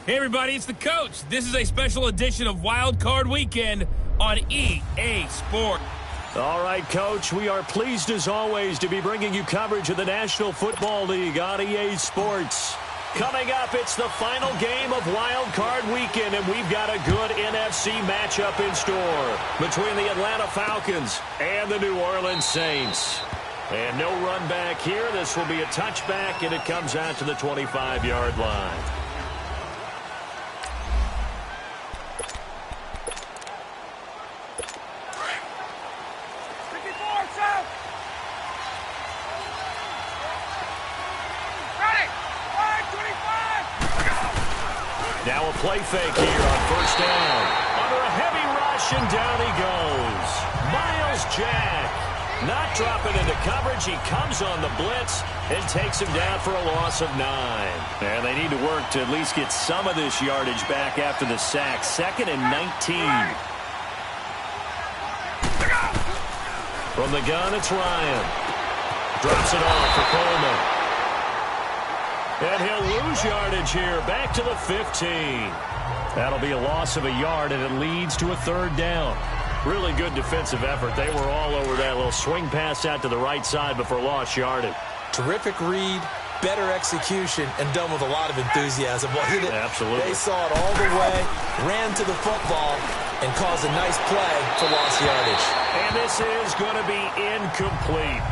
Hey everybody, it's the coach. This is a special edition of Wild Card Weekend on EA Sports. All right, Coach, we are pleased as always to be bringing you coverage of the National Football League on EA Sports. Coming up, it's the final game of Wild Card Weekend, and we've got a good NFC matchup in store between the Atlanta Falcons and the New Orleans Saints. And no run back here. This will be a touchback, and it comes out to the 25-yard line. Now a play fake here on first down. Under a heavy rush, and down he goes. Miles Jack not dropping into coverage. He comes on the blitz and takes him down for a loss of 9. And they need to work to at least get some of this yardage back after the sack. 2nd and 19. From the gun, it's Ryan. Drops it off for Coleman. And he'll lose yardage here, back to the 15. That'll be a loss of a yard, and it leads to a 3rd down. Really good defensive effort. They were all over that little swing pass out to the right side before lost yardage. Terrific read, better execution, and done with a lot of enthusiasm. Well, absolutely. They saw it all the way, ran to the football, and caused a nice play for lost yardage. And this is going to be incomplete.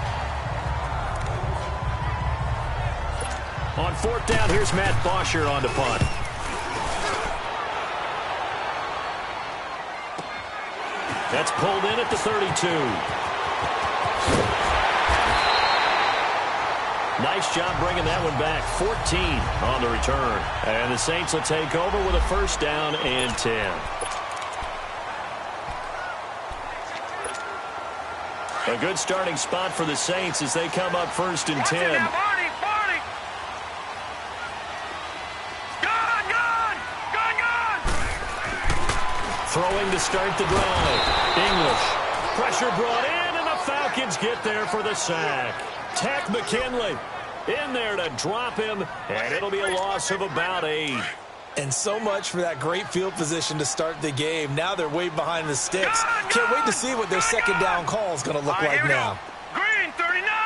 On 4th down, here's Matt Bosher on to punt. That's pulled in at the 32. Nice job bringing that one back. 14 on the return. And the Saints will take over with a 1st down and 10. A good starting spot for the Saints as they come up 1st and 10. Throwing to start the drive. English. Pressure brought in, and the Falcons get there for the sack. Tack McKinley in there to drop him, and it'll be a loss of about 8. And so much for that great field position to start the game. Now they're way behind the sticks. Can't wait to see what their 2nd down call is going to look like now. Green, 39.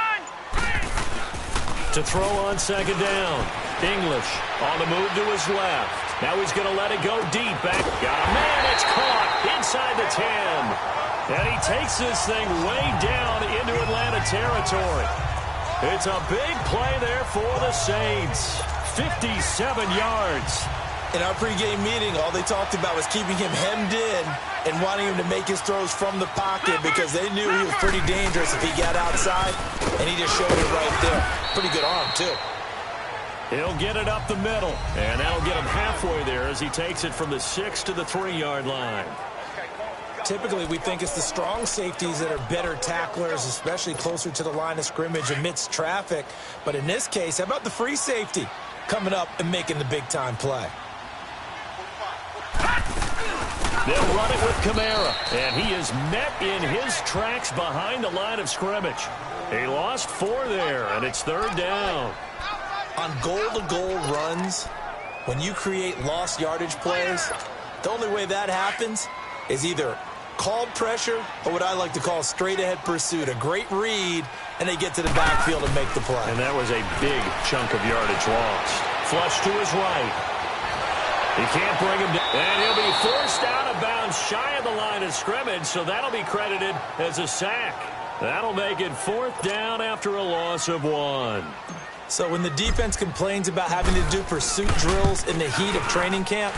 To throw on 2nd down. English on the move to his left. Now he's going to let it go deep. Back. Got a man. It's caught inside the 10. And he takes this thing way down into Atlanta territory. It's a big play there for the Saints. 57 yards. In our pregame meeting, all they talked about was keeping him hemmed in and wanting him to make his throws from the pocket because they knew he was pretty dangerous if he got outside, and he just showed it right there. Pretty good arm, too. He'll get it up the middle, and that'll get him halfway there as he takes it from the 6 to the 3-yard line. Typically, we think it's the strong safeties that are better tacklers, especially closer to the line of scrimmage amidst traffic. But in this case, how about the free safety coming up and making the big-time play? They'll run it with Kamara, and he is met in his tracks behind the line of scrimmage. He lost 4 there, and it's 3rd down. On goal-to-goal runs, when you create lost yardage plays, the only way that happens is either called pressure or what I like to call straight-ahead pursuit. A great read, and they get to the backfield and make the play. And that was a big chunk of yardage lost. Flush to his right. He can't bring him down. And he'll be forced out of bounds shy of the line of scrimmage, so that'll be credited as a sack. That'll make it 4th down after a loss of 1. So when the defense complains about having to do pursuit drills in the heat of training camp,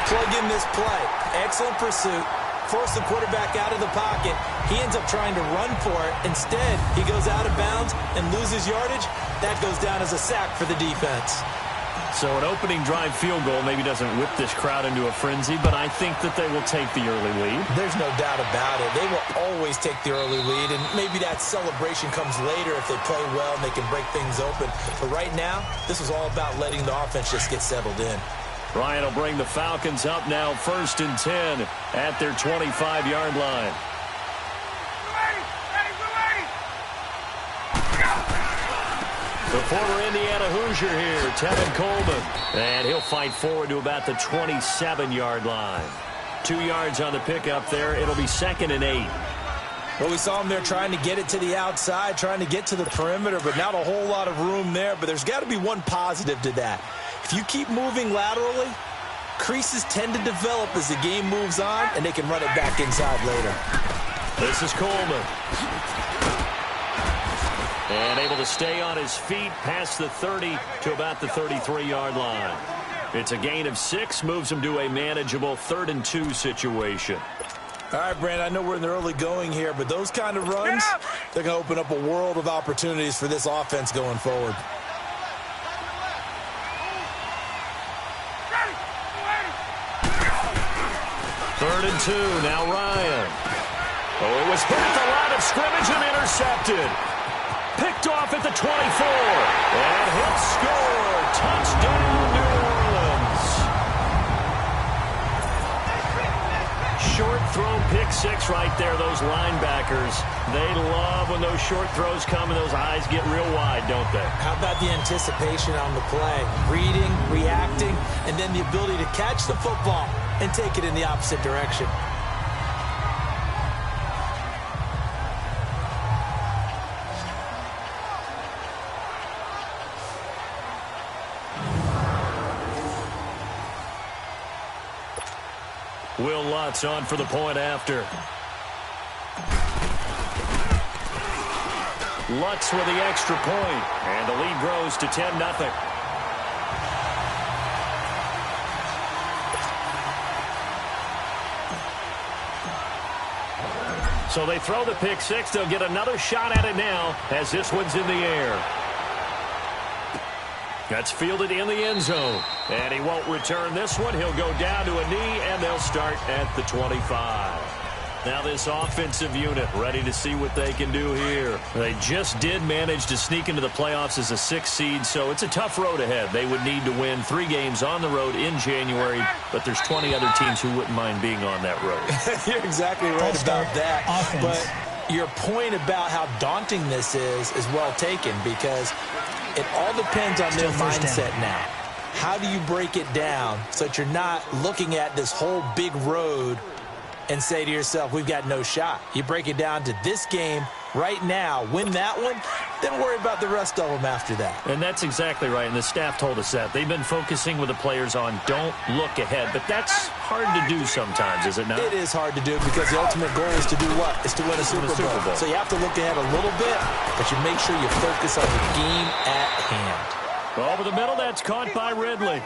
plug in this play. Excellent pursuit. Force the quarterback out of the pocket. He ends up trying to run for it. Instead, he goes out of bounds and loses yardage. That goes down as a sack for the defense. So an opening drive field goal maybe doesn't whip this crowd into a frenzy, but I think that they will take the early lead. There's no doubt about it. They will always take the early lead, and maybe that celebration comes later if they play well and they can break things open. But right now, this is all about letting the offense just get settled in. Ryan will bring the Falcons up now 1st and 10 at their 25-yard line. The former Indiana Hoosier here, Tevin Coleman. And he'll fight forward to about the 27-yard line. 2 yards on the pickup there. It'll be 2nd and 8. Well, we saw him there trying to get it to the outside, trying to get to the perimeter, but not a whole lot of room there. But there's got to be one positive to that. If you keep moving laterally, creases tend to develop as the game moves on, and they can run it back inside later. This is Coleman. And able to stay on his feet past the 30 to about the 33-yard line. It's a gain of 6, moves him to a manageable 3rd and 2 situation. All right, Brandon, I know we're in the early going here, but those kind of runs, they're going to open up a world of opportunities for this offense going forward. Third and 2, now Ryan. Oh, it was hit at the line of scrimmage and intercepted. Picked off at the 24. And he'll score. Touchdown, New Orleans. Short throw, pick 6 right there, those linebackers. They love when those short throws come and those eyes get real wide, don't they? How about the anticipation on the play? Reading, reacting, and then the ability to catch the football and take it in the opposite direction. Will Lutz on for the point after. Lutz with the extra point, and the lead grows to 10-0. So they throw the pick 6. They'll get another shot at it now as this one's in the air. That's fielded in the end zone. And he won't return this one. He'll go down to a knee, and they'll start at the 25. Now this offensive unit ready to see what they can do here. They just did manage to sneak into the playoffs as a 6th seed, so it's a tough road ahead. They would need to win 3 games on the road in January, but there's 20 other teams who wouldn't mind being on that road. You're exactly right about that. But your point about how daunting this is well taken, because it all depends on their mindset now. How do you break it down so that you're not looking at this whole big road and say to yourself, we've got no shot? You break it down to this game right now, win that one, then worry about the rest of them after that. And that's exactly right, and the staff told us that. They've been focusing with the players on don't look ahead, but that's hard to do sometimes, is it not? It is hard to do because the ultimate goal is to do what? Is to win a Super Bowl. So you have to look ahead a little bit, but you make sure you focus on the game at hand. Over the middle, that's caught by Ridley.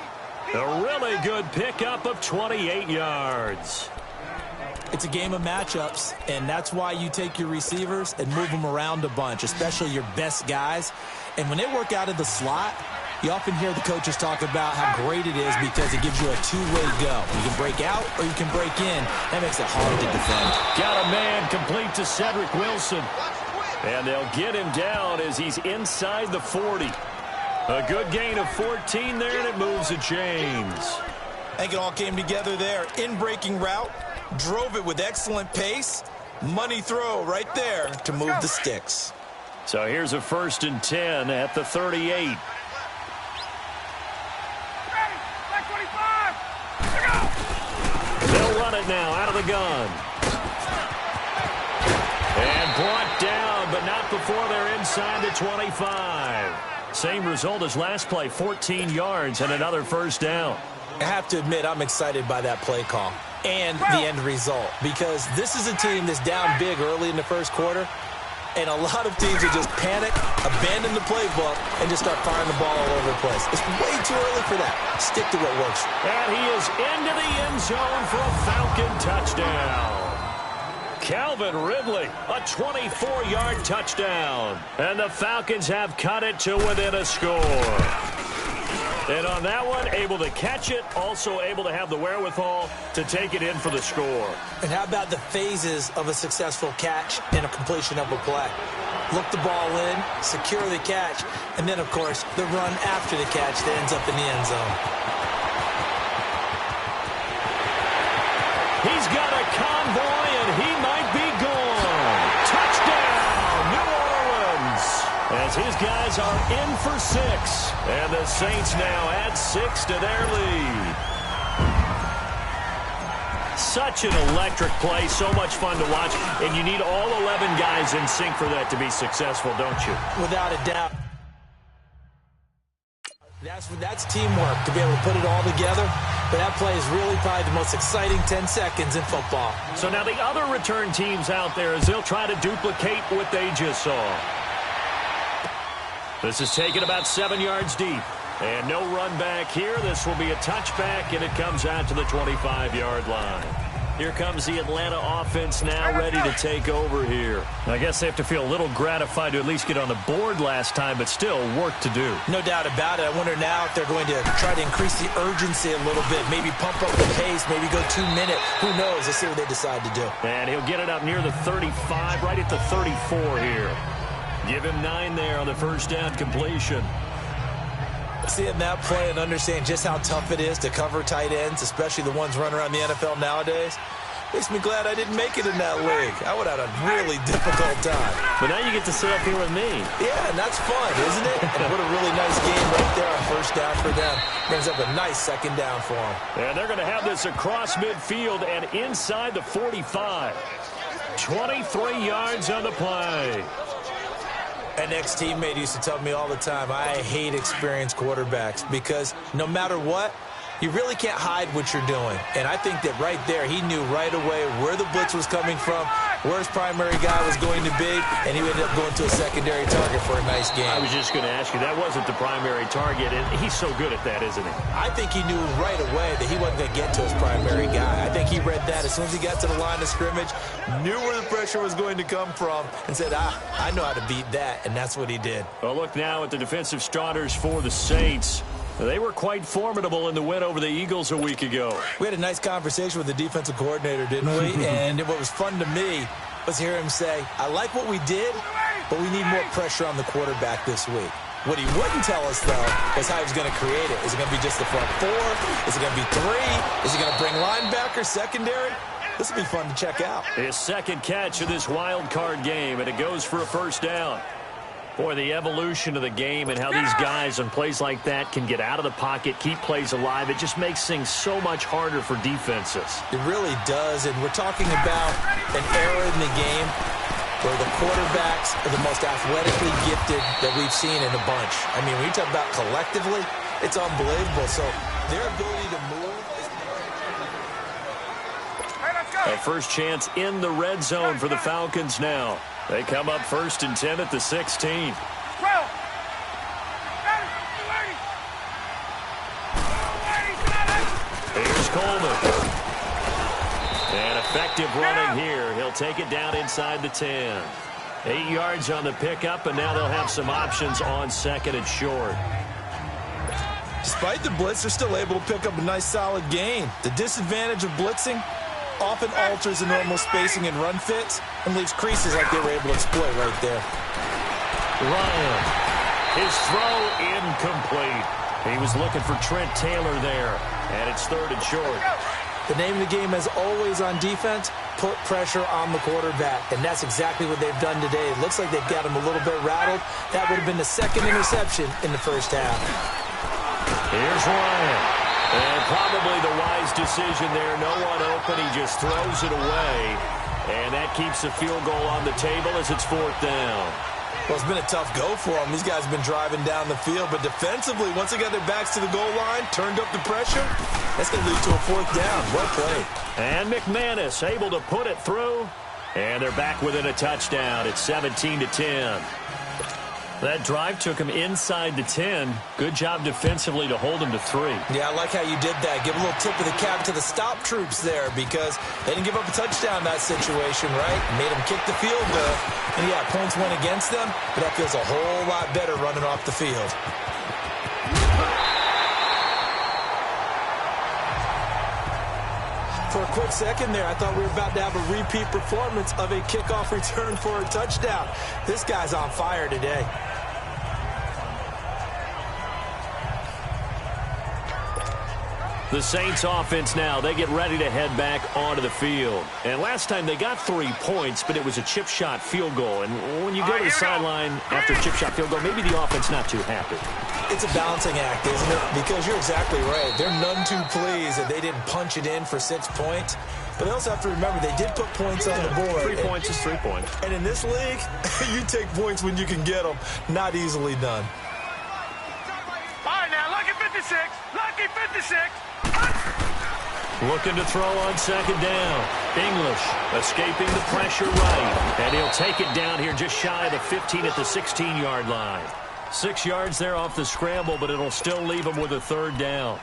A really good pickup of 28 yards. It's a game of matchups, and that's why you take your receivers and move them around a bunch, especially your best guys. And when they work out of the slot, you often hear the coaches talk about how great it is because it gives you a two-way go. You can break out or you can break in. That makes it hard to defend. Got a man complete to Cedric Wilson. And they'll get him down as he's inside the 40. A good gain of 14 there, and it moves the chains. I think it all came together there. In-breaking route. Drove it with excellent pace. Money throw right there to move the sticks. So here's a 1st and 10 at the 38. They'll run it now out of the gun. And brought down, but not before they're inside the 25. Same result as last play, 14 yards and another 1st down. I have to admit, I'm excited by that play call and the end result, because this is a team that's down big early in the 1st quarter, and a lot of teams will just panic, abandon the playbook, and just start firing the ball all over the place. It's way too early for that. Stick to what works. And he is into the end zone for a Falcon touchdown. Calvin Ridley, a 24-yard touchdown. And the Falcons have cut it to within a score. And on that one, able to catch it, also able to have the wherewithal to take it in for the score. And how about the phases of a successful catch and a completion of a play? Look the ball in, secure the catch, and then, of course, the run after the catch that ends up in the end zone. He's got a convoy, and he might be gone. Touchdown, New Orleans. As His guys are in for 6. And the Saints now add 6 to their lead. Such an electric play, so much fun to watch. And you need all 11 guys in sync for that to be successful, don't you? Without a doubt. That's teamwork, to be able to put it all together. But that play is really probably the most exciting 10 seconds in football. So now the other return teams out there, as they'll try to duplicate what they just saw. This is taken about 7 yards deep. And no run back here. This will be a touchback, and it comes out to the 25-yard line. Here comes the Atlanta offense now ready to take over here. I guess they have to feel a little gratified to at least get on the board last time, but still work to do. No doubt about it. I wonder now if they're going to try to increase the urgency a little bit, maybe pump up the pace, maybe go 2-minute. Who knows? Let's see what they decide to do. And he'll get it up near the 35, right at the 34 here. Give him 9 there on the first down completion. Seeing that play and understand just how tough it is to cover tight ends, especially the ones running around the NFL nowadays, makes me glad I didn't make it in that league. I would have had a really difficult time. But now you get to sit up here with me. Yeah, and that's fun, isn't it? And what a really nice game right there on first down for them. Brings up a nice second down for them. And they're going to have this across midfield and inside the 45. 23 yards on the play. An ex-teammate used to tell me all the time, I hate experienced quarterbacks because no matter what, you really can't hide what you're doing. And I think that right there, he knew right away where the blitz was coming from, where his primary guy was going to be, and he ended up going to a secondary target for a nice game. I was just going to ask you, that wasn't the primary target, and he's so good at that, isn't he? I think he knew right away that he wasn't going to get to his primary guy. I think he read that as soon as he got to the line of scrimmage, knew where the pressure was going to come from, and said, I know how to beat that, and that's what he did. Well, look now at the defensive starters for the Saints. They were quite formidable in the win over the Eagles a week ago. We had a nice conversation with the defensive coordinator, didn't we? And what was fun to me was hear him say, I like what we did, but we need more pressure on the quarterback this week. What he wouldn't tell us, though, was how he was going to create it. Is it going to be just the front 4? Is it going to be 3? Is he going to bring linebacker, secondary? This will be fun to check out. His second catch of this wild card game, and it goes for a first down. Boy, the evolution of the game and how these guys on plays like that can get out of the pocket, keep plays alive, it just makes things so much harder for defenses. It really does, and we're talking about an era in the game where the quarterbacks are the most athletically gifted that we've seen in a bunch. I mean, when you talk about collectively, it's unbelievable. So their ability to move is... A first chance in the red zone for the Falcons now. They come up 1st and 10 at the 16. Here's Coleman. And effective running here. He'll take it down inside the 10. 8 yards on the pickup, and now they'll have some options on 2nd and short. Despite the blitz, they're still able to pick up a nice solid gain. The disadvantage of blitzing often alters the normal spacing and run fits and leaves creases like they were able to exploit right there. Ryan, his throw incomplete. He was looking for Trent Taylor there, and it's 3rd and short. The name of the game, as always on defense, put pressure on the quarterback, and that's exactly what they've done today. It looks like they've got him a little bit rattled. That would have been the 2nd interception in the first half. Here's Ryan. And probably the wise decision there. No one open. He just throws it away. And that keeps the field goal on the table as it's 4th down. Well, it's been a tough go for them. These guys have been driving down the field. But defensively, once they got their backs to the goal line, turned up the pressure, that's going to lead to a 4th down. Well played. And McManus able to put it through. And they're back within a touchdown. It's 17-10. That drive took him inside the 10. Good job defensively to hold him to 3. Yeah, I like how you did that. Give a little tip of the cap to the stop troops there because they didn't give up a touchdown in that situation, right? Made them kick the field goal. And, yeah, points went against them, but that feels a whole lot better running off the field. For a quick second there, I thought we were about to have a repeat performance of a kickoff return for a touchdown. This guy's on fire today. The Saints offense now, they get ready to head back onto the field. And last time they got 3 points, but it was a chip shot field goal. And when you go to the sideline after a chip shot field goal, maybe the offense not too happy. It's a balancing act, isn't it? Because you're exactly right. They're none too pleased that they didn't punch it in for 6 points. But they also have to remember they did put points on the board. 3 points is 3 points. And in this league, you take points when you can get them. Not easily done. All right, now, lucky 56. Lucky 56. Looking to throw on second down. English escaping the pressure right. And he'll take it down here just shy of the 15 at the 16-yard line. 6 yards there off the scramble, but it'll still leave him with a third down.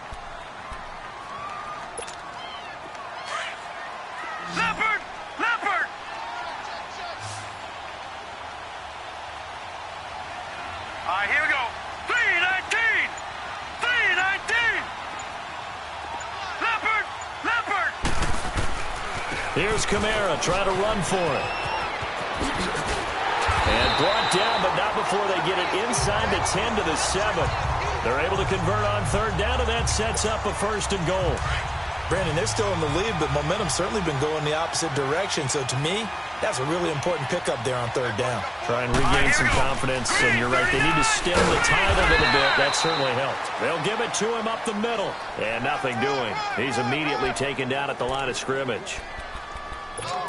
Leopard! Leopard! All right, here we go. 319! 319! Leopard! Leopard! Here's Kamara trying to run for it. And brought down, but not before they get it inside the 10 to the 7. They're able to convert on third down, and that sets up a first and goal. Brandon, they're still in the lead, but momentum's certainly been going the opposite direction. So to me, that's a really important pickup there on third down. Try and regain some confidence, and you're right, they need to stem the tide a little bit. That certainly helped. They'll give it to him up the middle, and nothing doing. He's immediately taken down at the line of scrimmage.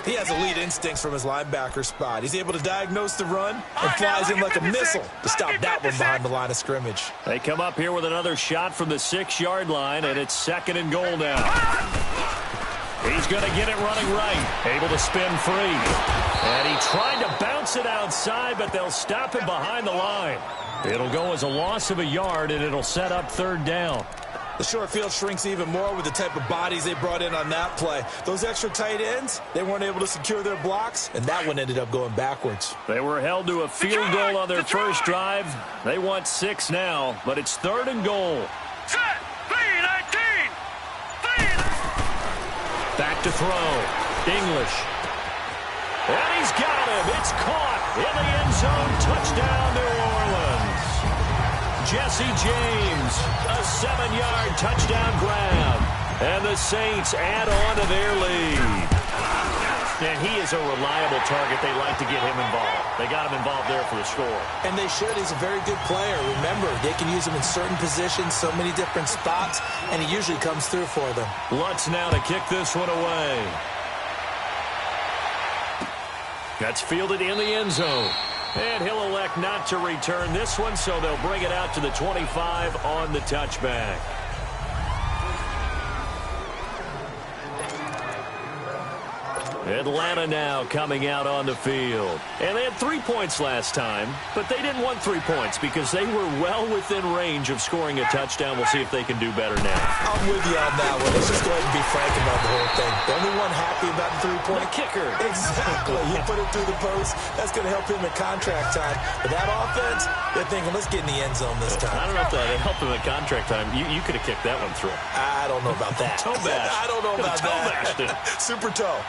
He has elite instincts from his linebacker spot. He's able to diagnose the run and flies in like a missile to stop that one behind the line of scrimmage. They come up here with another shot from the 6-yard line, and it's second and goal now. He's going to get it running right. Able to spin free. And he tried to bounce it outside, but they'll stop him behind the line. It'll go as a loss of a yard, and it'll set up third down. The short field shrinks even more with the type of bodies they brought in on that play. Those extra tight ends, they weren't able to secure their blocks, and that one ended up going backwards. They were held to a field goal on their first drive. They want 6 now, but it's third and goal. Set! 319! Back to throw. English. And he's got him. It's caught in the end zone. Touchdown, New Orleans. Jesse James, a 7-yard touchdown grab. And the Saints add on to their lead. And he is a reliable target. They like to get him involved. They got him involved there for the score. And they should. He's a very good player. Remember, they can use him in certain positions, so many different spots, and he usually comes through for them. Lutz now to kick this one away. That's fielded in the end zone. And he'll elect not to return this one, so they'll bring it out to the 25 on the touchback. Atlanta now coming out on the field. And they had 3 points last time, but they didn't want 3 points because they were well within range of scoring a touchdown. We'll see if they can do better now. I'm with you on that one. Let's just go ahead and be frank about the whole thing. The only one happy about the 3-point kicker. Exactly. He put it through the post. That's going to help him at contract time. But that offense, they're thinking, let's get in the end zone this time. I don't know if that helped him at contract time. You could have kicked that one through. I don't know about that. Toe bash. I don't know about toe that. Bashed it. Super toe.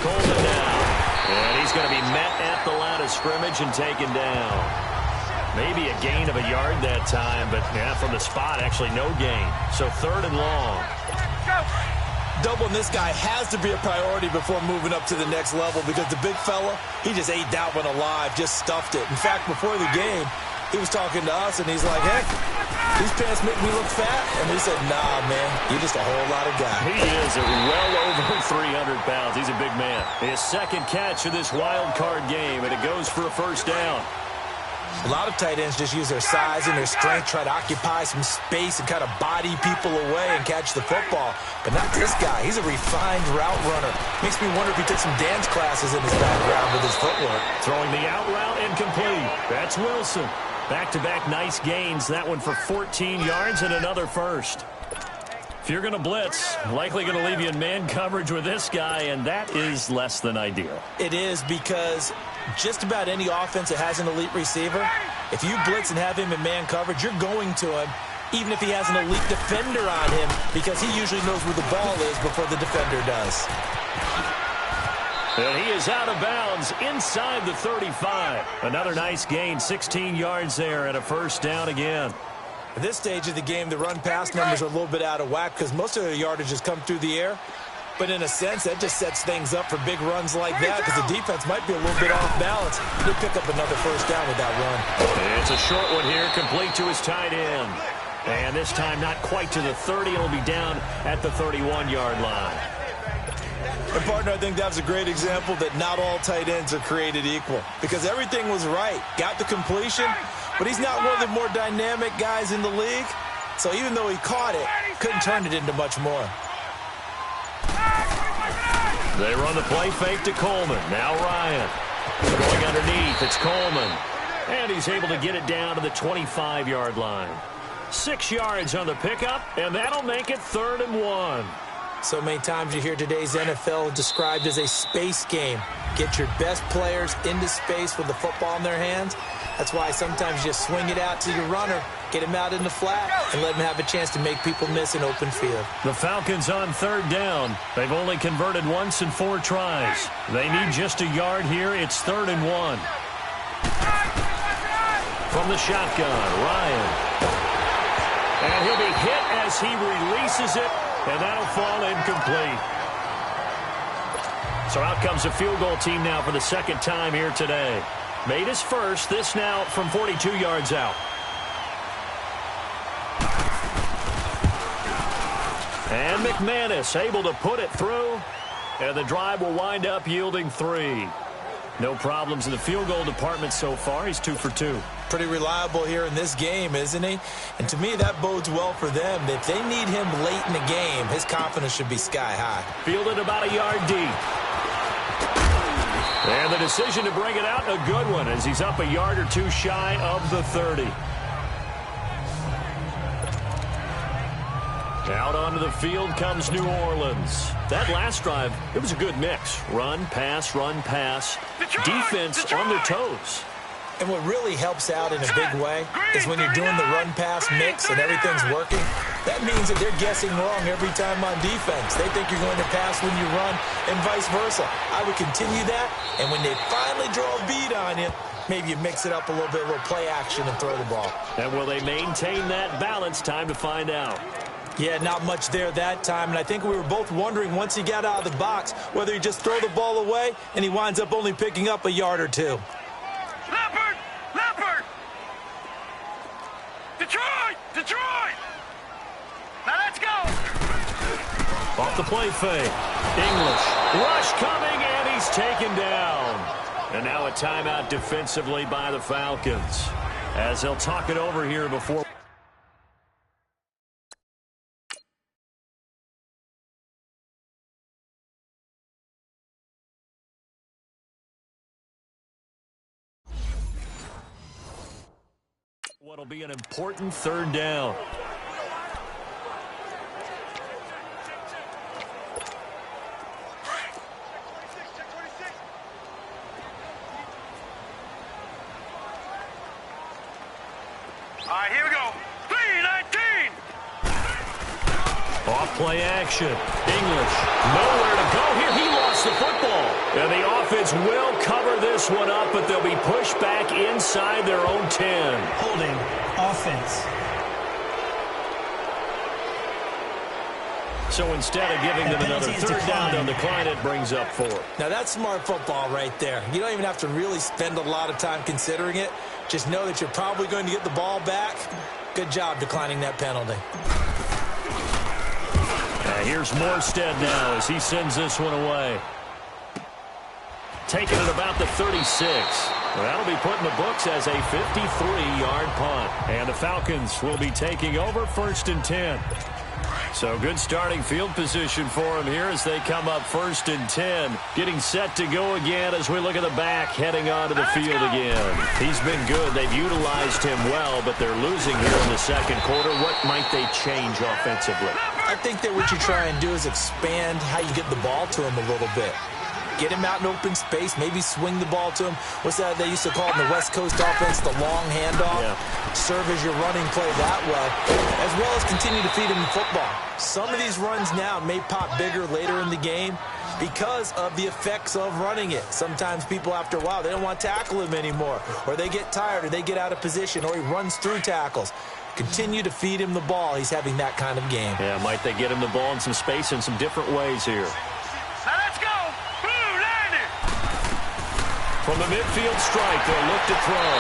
Coleman now. And he's going to be met at the line of scrimmage and taken down. Maybe a gain of a yard that time, but yeah, from the spot, actually no gain. So third and long. Doubling this guy has to be a priority before moving up to the next level because the big fella, he just ate that one alive, just stuffed it. In fact, before the game, he was talking to us, and he's like, hey, these pants make me look fat. And we said, nah, man, you're just a whole lot of guy. He is well over 300 pounds. He's a big man. His second catch of this wild card game, and it goes for a first down. A lot of tight ends just use their size and their strength, try to occupy some space and kind of body people away and catch the football. But not this guy. He's a refined route runner. Makes me wonder if he took some dance classes in his background with his footwork. Throwing the out route incomplete. That's Wilson. Back-to-back nice gains. That one for 14 yards and another first. If you're going to blitz, likely going to leave you in man coverage with this guy, and that is less than ideal. It is because just about any offense that has an elite receiver, if you blitz and have him in man coverage, you're going to him, even if he has an elite defender on him, because he usually knows where the ball is before the defender does. And he is out of bounds inside the 35. Another nice gain, 16 yards there, and a first down again. At this stage of the game, the run-pass numbers are a little bit out of whack because most of the yardage has come through the air. But in a sense, that just sets things up for big runs like that because the defense might be a little bit off balance. He'll pick up another first down with that run. It's a short one here, complete to his tight end. And this time not quite to the 30. It'll be down at the 31-yard line. And, partner, I think that was a great example that not all tight ends are created equal because everything was right. Got the completion, but he's not one of the more dynamic guys in the league. So even though he caught it, couldn't turn it into much more. They run the play fake to Coleman. Now Ryan. Going underneath, it's Coleman. And he's able to get it down to the 25-yard line. 6 yards on the pickup, and that'll make it 3rd and 1. So many times you hear today's NFL described as a space game. Get your best players into space with the football in their hands. That's why sometimes you just swing it out to your runner, get him out in the flat, and let him have a chance to make people miss an open field. The Falcons on 3rd down. They've only converted once in 4 tries. They need just a yard here. It's 3rd and 1. From the shotgun, Ryan. And he'll be hit as he releases it, and that'll fall incomplete. So out comes the field goal team now for the 2nd time here today. Made his first, this now from 42 yards out. And McManus able to put it through, and the drive will wind up yielding 3. No problems in the field goal department so far. He's 2 for 2. Pretty reliable here in this game, isn't he? And to me, that bodes well for them. If they need him late in the game, his confidence should be sky high. Fielded about a yard deep. And the decision to bring it out, a good one, as he's up a yard or 2 shy of the 30. Out onto the field comes New Orleans. That last drive, it was a good mix. Run, pass, defense on their toes. And what really helps out in a big way is when you're doing the run-pass mix and everything's working, that means that they're guessing wrong every time on defense. They think you're going to pass when you run and vice versa. I would continue that, and when they finally draw a bead on you, maybe you mix it up a little bit, a little play action and throw the ball. And will they maintain that balance? Time to find out. Yeah, not much there that time, and I think we were both wondering once he got out of the box whether he just throw the ball away, and he winds up only picking up a yard or 2. Leopard! Detroit! Now let's go! Off the play fake. English. Rush coming, and he's taken down. And now a timeout defensively by the Falcons, as they'll talk it over here before. What'll be an important 3rd down. All right, here we go. 3-19. Off play action. English. Nowhere to go here. He lost the football. And the offense will cover this one up, but they'll be pushed back inside their own 10. Holding offense. So instead of giving them another 3rd down, they'll decline it, brings up 4. Now that's smart football right there. You don't even have to really spend a lot of time considering it. Just know that you're probably going to get the ball back. Good job declining that penalty. Here's Morstead now as he sends this one away. Taking it about the 36. Well, that'll be put in the books as a 53-yard punt. And the Falcons will be taking over 1st and 10. So good starting field position for him here as they come up 1st and 10. Getting set to go again as we look at the back heading onto the field again. He's been good. They've utilized him well, but they're losing here in the 2nd quarter. What might they change offensively? I think that what you try and do is expand how you get the ball to him a little bit. Get him out in open space, maybe swing the ball to him. What's that they used to call in the West Coast offense, the long handoff? Yeah. Serve as your running play that way, as well as continue to feed him the football. Some of these runs now may pop bigger later in the game because of the effects of running it. Sometimes people, after a while, they don't want to tackle him anymore, or they get tired, or they get out of position, or he runs through tackles. Continue to feed him the ball. He's having that kind of game. Yeah, might they get him the ball in some space in some different ways here. Now let's go. Boom, land it. From the midfield strike, they'll look to throw.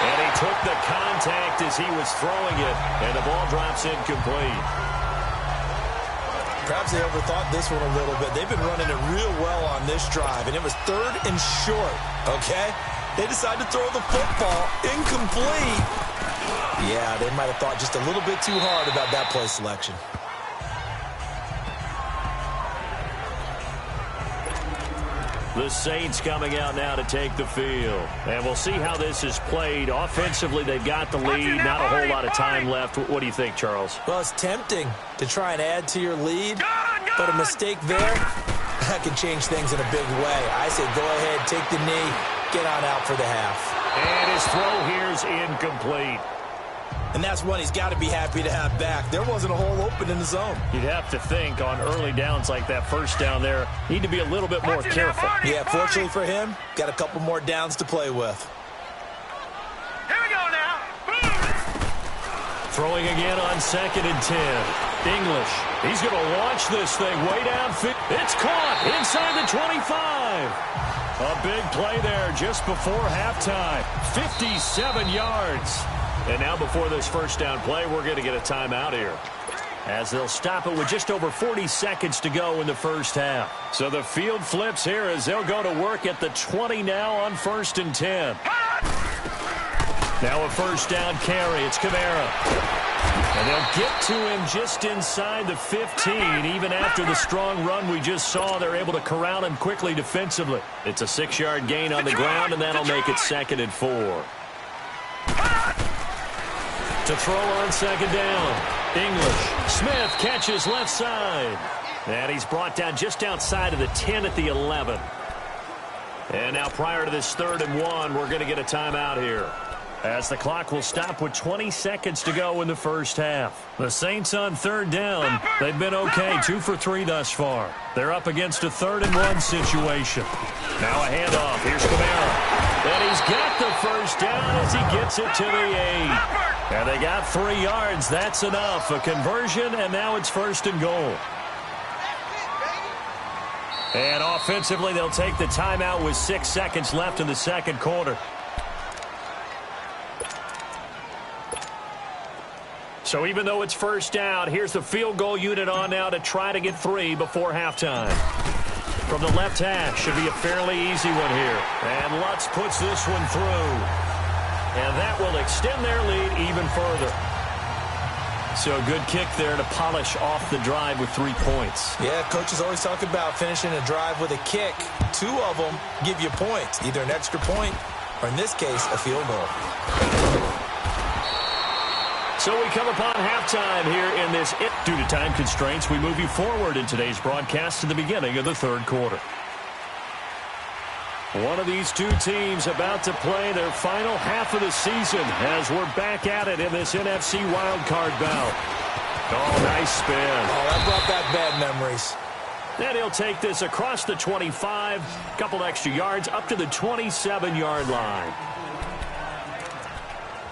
And he took the contact as he was throwing it, and the ball drops incomplete. Perhaps they overthought this one a little bit. They've been running it real well on this drive, and it was 3rd and short, okay? They decided to throw the football incomplete. Yeah, they might have thought just a little bit too hard about that play selection. The Saints coming out now to take the field. And we'll see how this is played. Offensively, they've got the lead. Not a whole lot of time left. What do you think, Charles? Well, it's tempting to try and add to your lead, but a mistake there, that can change things in a big way. I say go ahead, take the knee, get on out for the half. And his throw here is incomplete. And that's one he's got to be happy to have back. There wasn't a hole open in the zone. You'd have to think on early downs like that first down there, need to be a little bit more careful. Yeah, fortunately for him, got a couple more downs to play with. Here we go now. Boom. Throwing again on 2nd and 10. English, he's going to launch this thing way downfield. It's caught inside the 25. A big play there just before halftime. 57 yards. And now before this first down play, we're going to get a timeout here, as they'll stop it with just over 40 seconds to go in the first half. So the field flips here as they'll go to work at the 20 now on 1st and 10. Now a first down carry. It's Kamara. And they'll get to him just inside the 15. Even after the strong run we just saw, they're able to corral him quickly defensively. It's a 6-yard gain on the ground, and that'll make it 2nd and 4. To throw on 2nd down. English. Smith catches left side. And he's brought down just outside of the 10 at the 11. And now prior to this 3rd and 1, we're going to get a timeout here, as the clock will stop with 20 seconds to go in the first half. The Saints on 3rd down. They've been okay, 2 for 3 thus far. They're up against a 3rd and 1 situation. Now a handoff. Here's Kamara. And he's got the first down as he gets it to the 8. And they got 3 yards. That's enough. A conversion, and now it's 1st and goal. And offensively, they'll take the timeout with 6 seconds left in the 2nd quarter. So even though it's 1st down, here's the field goal unit on now to try to get 3 before halftime. From the left hash, should be a fairly easy one here. And Lutz puts this one through. And that will extend their lead even further. So a good kick there to polish off the drive with 3 points. Yeah, coaches always talk about finishing a drive with a kick. 2 of them give you points, either an extra point or, in this case, a field goal. So we come upon halftime here in this. Due to time constraints, we move you forward in today's broadcast to the beginning of the 3rd quarter. One of these 2 teams about to play their final half of the season as we're back at it in this NFC wildcard bout. Oh, nice spin. Oh, that brought back bad memories. Then he'll take this across the 25, couple extra yards up to the 27-yard line.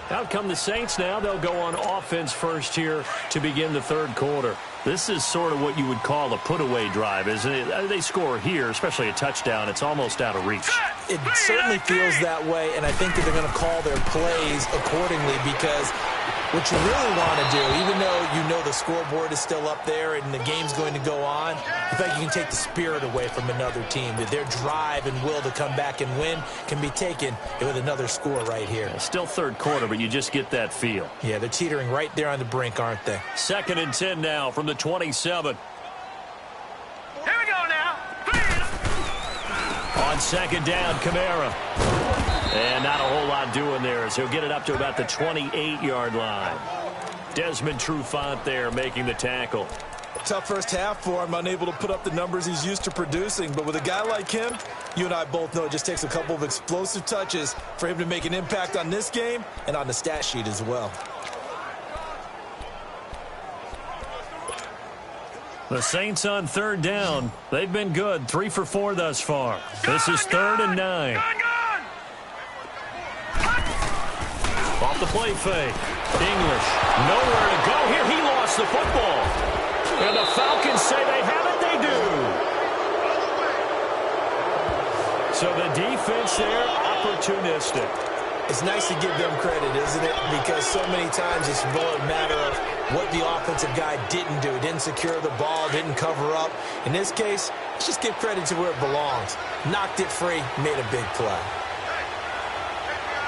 Out come the Saints now. They'll go on offense first here to begin the 3rd quarter. This is sort of what you would call a put-away drive, isn't it? They score here, especially a touchdown. It's almost out of reach. It certainly feels that way, and I think that they're going to call their plays accordingly, because what you really want to do, even though you know the scoreboard is still up there and the game's going to go on, in fact, you can take the spirit away from another team. That their drive and will to come back and win can be taken with another score right here. Still 3rd quarter, but you just get that feel. Yeah, they're teetering right there on the brink, aren't they? 2nd and 10 now from the 27. Here we go now. On 2nd down, Kamara. And not a whole lot doing there, as he'll get it up to about the 28-yard line. Desmond Trufant there making the tackle. Tough first half for him, unable to put up the numbers he's used to producing. But with a guy like him, you and I both know it just takes a couple of explosive touches for him to make an impact on this game and on the stat sheet as well. The Saints on 3rd down. They've been good, 3 for 4 thus far. This is 3rd and 9. Off the play fake. English, nowhere to go here. He lost the football. And the Falcons say they have it. They do. So the defense there, opportunistic. It's nice to give them credit, isn't it? Because so many times it's more a matter of what the offensive guy didn't do. Didn't secure the ball, didn't cover up. In this case, let's just give credit to where it belongs. Knocked it free, made a big play.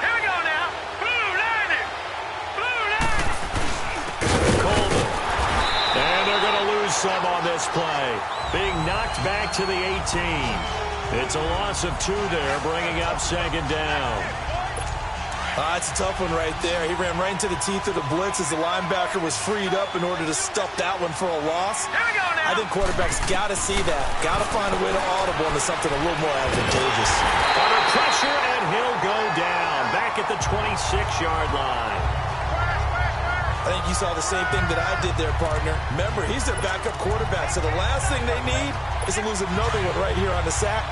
Here we go now. Blue 90. Blue 90. Coleman. And they're going to lose some on this play. Being knocked back to the 18. It's a loss of 2 there, bringing up second down. It's a tough one right there. He ran right into the teeth of the blitz as the linebacker was freed up in order to stuff that one for a loss. Here we go now. I think quarterbacks got to see that. Got to find a way to audible into something a little more advantageous. Under pressure, and he'll go down. Back at the 26-yard line. I think you saw the same thing that I did there, partner. Remember, he's their backup quarterback, so the last thing they need is to lose another one right here on the sack.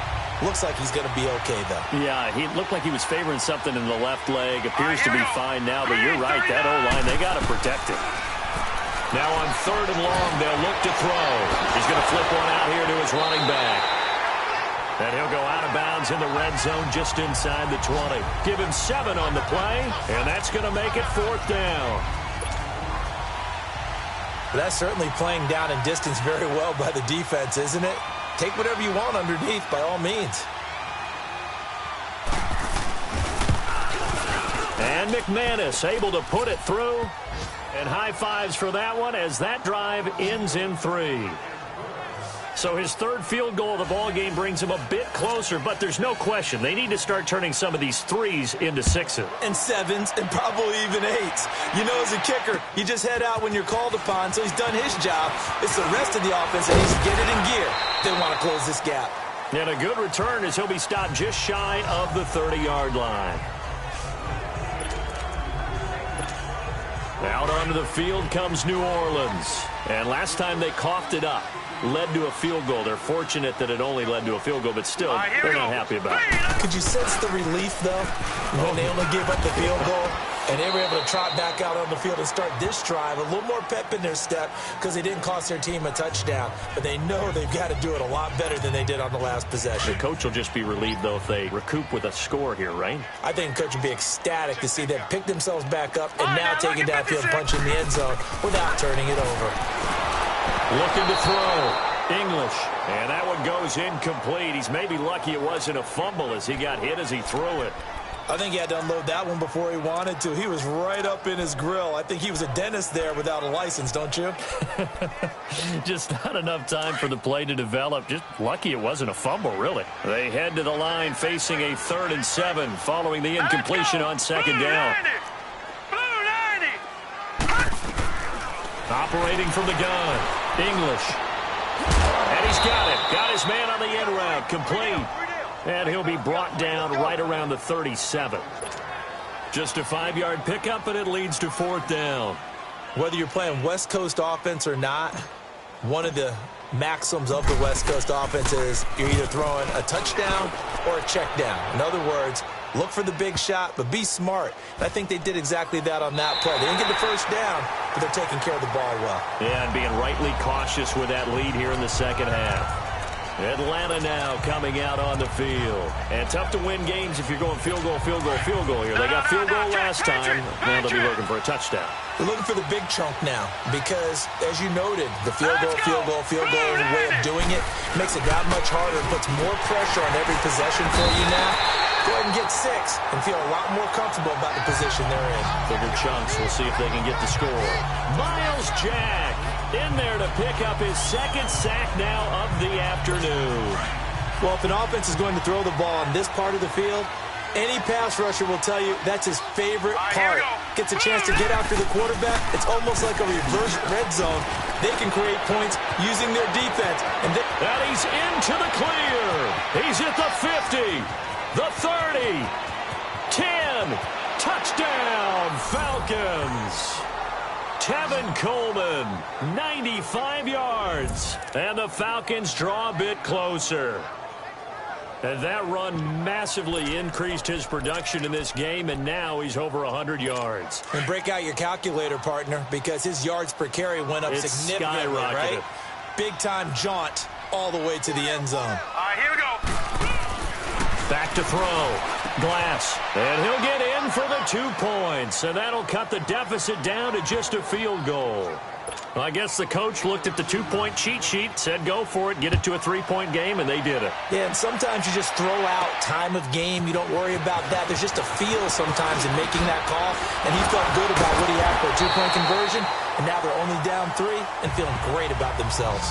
Looks like he's going to be okay, though. Yeah, he looked like he was favoring something in the left leg. Appears to be fine now, but you're right. That O-line, they got to protect it. Now on 3rd and long, they'll look to throw. He's going to flip one out here to his running back. And he'll go out of bounds in the red zone just inside the 20. Give him 7 on the play, and that's going to make it 4th down. But that's certainly playing down in distance very well by the defense, isn't it? Take whatever you want underneath, by all means. And McManus able to put it through. And high fives for that one as that drive ends in 3. So his 3rd field goal of the ball game brings him a bit closer, but there's no question they need to start turning some of these 3s into 6s. And 7s, and probably even 8s. You know, as a kicker, you just head out when you're called upon, so he's done his job. It's the rest of the offense that needs to get it in gear. They want to close this gap. And a good return as he'll be stopped just shy of the 30-yard line. Out onto the field comes New Orleans. And last time they coughed it up, led to a field goal. They're fortunate that it only led to a field goal, but still, they're not happy about it. Could you sense the relief, though, when they only gave up the field goal? And they were able to trot back out on the field and start this drive. A little more pep in their step because they didn't cost their team a touchdown. But they know they've got to do it a lot better than they did on the last possession. The coach will just be relieved, though, if they recoup with a score here, right? I think the coach would be ecstatic to see them pick themselves back up and now take it downfield, punch in the end zone without turning it over. Looking to throw. English. And that one goes incomplete. He's maybe lucky it wasn't a fumble as he got hit as he threw it. I think he had to unload that one before he wanted to. He was right up in his grill. I think he was a dentist there without a license, don't you? Just not enough time for the play to develop. Just lucky it wasn't a fumble, really. They head to the line facing a 3rd and 7 following the incompletion on 2nd down. Operating from the gun. English. And he's got it. Got his man on the end route. Complete. And he'll be brought down right around the 37. Just a 5-yard pickup, and it leads to 4th down. Whether you're playing West Coast offense or not, one of the maxims of the West Coast offense is you're either throwing a touchdown or a check down. In other words, look for the big shot, but be smart. And I think they did exactly that on that play. They didn't get the first down, but they're taking care of the ball well. Yeah, and being rightly cautious with that lead here in the second half. Atlanta now coming out on the field. And tough to win games if you're going field goal, field goal, field goal here. They got field goal last time. Now they'll be looking for a touchdown. They're looking for the big chunk now because, as you noted, the field goal is a way of doing it. Makes it that much harder and puts more pressure on every possession for you now. Go ahead and get 6 and feel a lot more comfortable about the position they're in. Bigger chunks. We'll see if they can get the score. Miles Jack in there to pick up his 2nd sack now of the afternoon. Well, if an offense is going to throw the ball on this part of the field, any pass rusher will tell you that's his favorite part. Gets a chance to get after the quarterback. It's almost like a reverse red zone. They can create points using their defense. And he's into the clear. He's at the 50, the 30, 10. Touchdown, Falcons. Tevin Coleman, 95 yards. And the Falcons draw a bit closer. And that run massively increased his production in this game, and now he's over 100 yards. And break out your calculator, partner, because his yards per carry went up significantly, right? Big-time jaunt all the way to the end zone. All right, here we go. Back to throw. Glass. And he'll get in for the 2 points, and that'll cut the deficit down to just a field goal. Well, I guess the coach looked at the 2-point cheat sheet, said go for it, get it to a 3-point game, and they did it. Yeah, and sometimes you just throw out time of game. You don't worry about that. There's just a feel sometimes in making that call, and he felt good about what he had for a 2-point conversion, and now they're only down 3 and feeling great about themselves.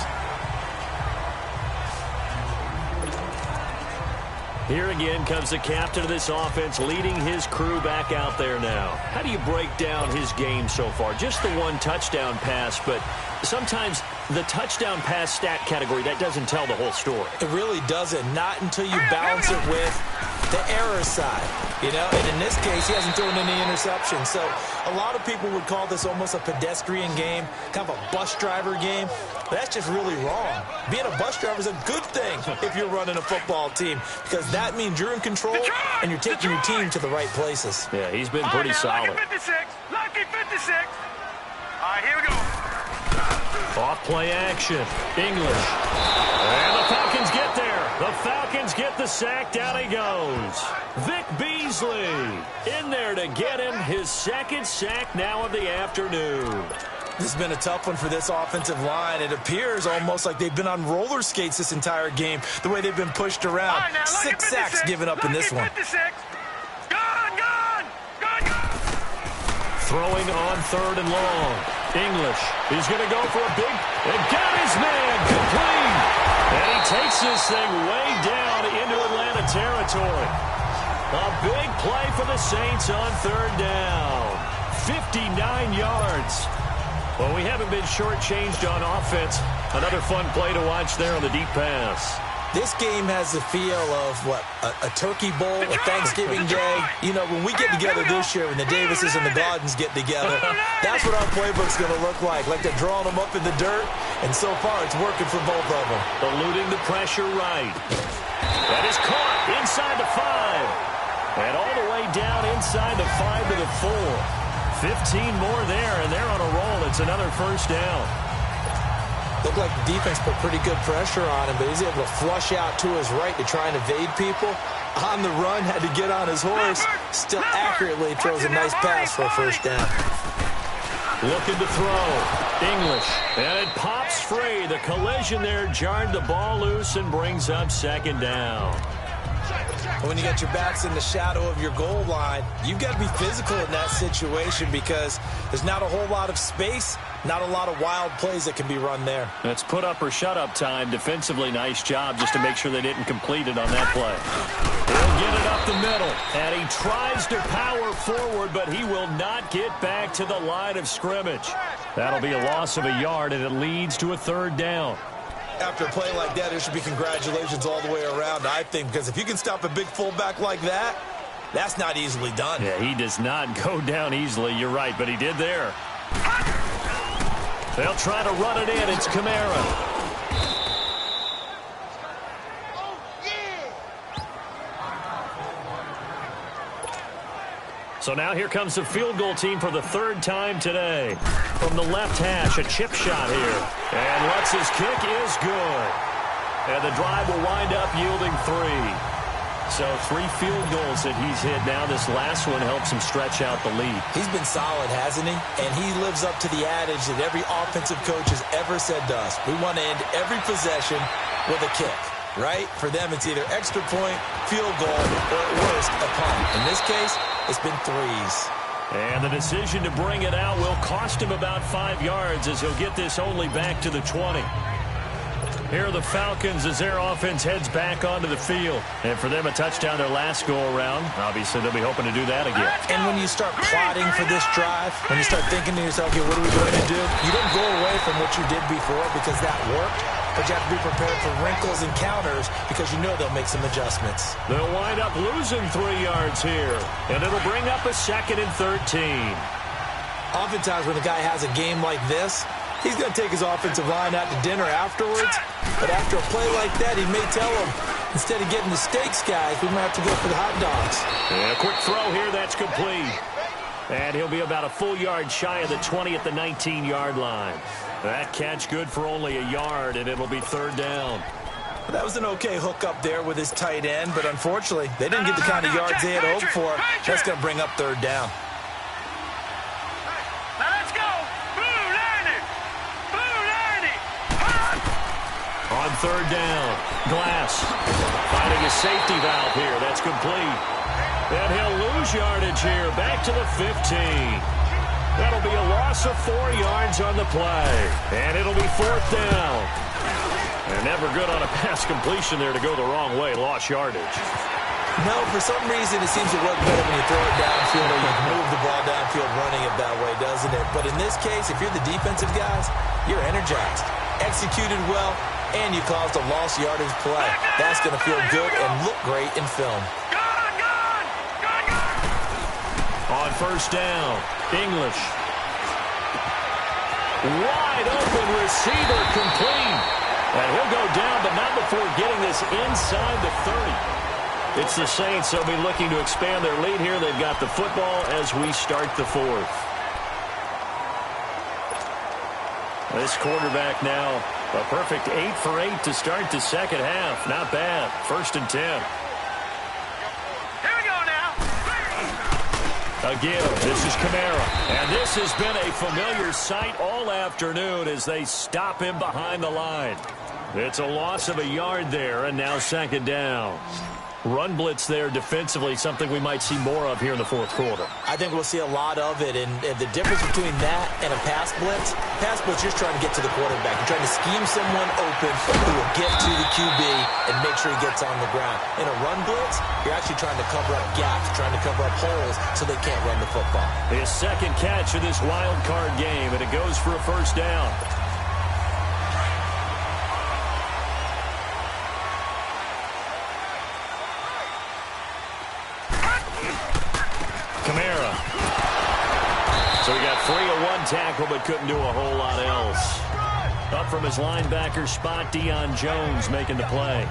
Here again comes the captain of this offense, leading his crew back out there now. How do you break down his game so far? Just the 1 touchdown pass, but sometimes the touchdown pass stat category, that doesn't tell the whole story. It really doesn't, not until you balance it with the error side, and in this case, he hasn't thrown any interceptions. So a lot of people would call this almost a pedestrian game, kind of a bus driver game. But that's just really wrong. Being a bus driver is a good thing if you're running a football team, because that means you're in control and you're taking your team to the right places. Yeah, he's been pretty solid. Lucky 56. Lucky 56. All right, here we go. Off play action. English. And the Falcons get there. The Falcons get the sack. Down he goes. Vic Beasley in there to get him his 2nd sack now of the afternoon. This has been a tough one for this offensive line. It appears almost like they've been on roller skates this entire game, the way they've been pushed around. Right, now, 6 sacks given up in this one. 56. Gone. Throwing on 3rd and long. English. He's going to go for a big, and got his man complete. And he takes this thing way down into Atlanta territory. A big play for the Saints on 3rd down. 59 yards. Well, we haven't been shortchanged on offense. Another fun play to watch there on the deep pass. This game has the feel of, a turkey bowl, a Thanksgiving day. When we get together this year, when the Davises and the Gordons get together, that's what our playbook's going to look like they're drawing them up in the dirt, and so far it's working for both of them. Eluding the pressure right. That is caught inside the 5. And all the way down inside the 5 to the 4. 15 more there, and they're on a roll. It's another 1st down. Looked like the defense put pretty good pressure on him, but he's able to flush out to his right to try and evade people. On the run, had to get on his horse. Still accurately throws a nice pass for a 1st down. Looking to throw. English. And it pops free. The collision there jarred the ball loose and brings up 2nd down. When you got your backs in the shadow of your goal line, you've got to be physical in that situation because there's not a whole lot of space, not a lot of wild plays that can be run there. That's put up or shut up time. Defensively, nice job just to make sure they didn't complete it on that play. He'll get it up the middle, and he tries to power forward, but he will not get back to the line of scrimmage. That'll be a loss of a yard, and it leads to a 3rd down. After a play like that, there should be congratulations all the way around, I think, because if you can stop a big fullback like that, that's not easily done. Yeah, he does not go down easily. You're right, but he did there. They'll try to run it in. It's Kamara. So now here comes the field goal team for the 3rd time today. From the left hash, a chip shot here. And Lutz's kick is good. And the drive will wind up yielding 3. So 3 field goals that he's hit now. This last one helps him stretch out the lead. He's been solid, hasn't he? And he lives up to the adage that every offensive coach has ever said to us. We want to end every possession with a kick, right? For them, it's either extra point, field goal, or at worst, a punt. In this case, it's been 3s. And the decision to bring it out will cost him about 5 yards as he'll get this only back to the 20. Here are the Falcons as their offense heads back onto the field. And for them, a touchdown their last go-around. Obviously, they'll be hoping to do that again. And when you start plotting for this drive, when you start thinking to yourself, okay, what are we going to do? You don't go away from what you did before because that worked. But you have to be prepared for wrinkles and counters because you know they'll make some adjustments. They'll wind up losing 3 yards here. And it'll bring up a 2nd and 13. Oftentimes when a guy has a game like this, he's going to take his offensive line out to dinner afterwards. But after a play like that, he may tell him, Instead of getting the steaks, guys, we might have to go for the hot dogs. And a quick throw here, that's complete. And he'll be about a full yard shy of the 20 at the 19-yard line. That catch good for only a yard, and it'll be third down. That was an okay hook up there with his tight end, but unfortunately, they didn't get the kind of yards they had hoped for. That's going to bring up third down. Now let's go. Blue Lanny. Blue Lanny. On third down, Glass finding a safety valve here. That's complete. And he'll lose yardage here. Back to the 15. That'll be a loss of 4 yards on the play. And it'll be fourth down. And never good on a pass completion there to go the wrong way. Lost yardage. No, for some reason it seems to work better when you throw it downfield or you move the ball downfield running it that way, doesn't it? But in this case, if you're the defensive guys, you're energized, executed well, and you caused a lost yardage play. That's going to feel good and look great in film. On first down, English. Wide open receiver complete. And he'll go down, but not before getting this inside the 30. It's the Saints. They'll be looking to expand their lead here. They've got the football as we start the fourth. This quarterback now, a perfect 8 for 8 to start the second half. Not bad. First and 10. Here we go now. Again, this is Kamara. And this has been a familiar sight all afternoon as they stop him behind the line. It's a loss of a yard there, and now second down. Run blitz there defensively, something we might see more of here in the fourth quarter. I think we'll see a lot of it, and the difference between that and a pass blitz, you're just trying to get to the quarterback. You're trying to scheme someone open who will get to the QB and make sure he gets on the ground. In a run blitz, you're actually trying to cover up gaps, trying to cover up holes so they can't run the football. His second catch of this wild card game, and it goes for a first down. Kamara. So he got free of one tackle but couldn't do a whole lot else. Up from his linebacker spot, Deion Jones making the play.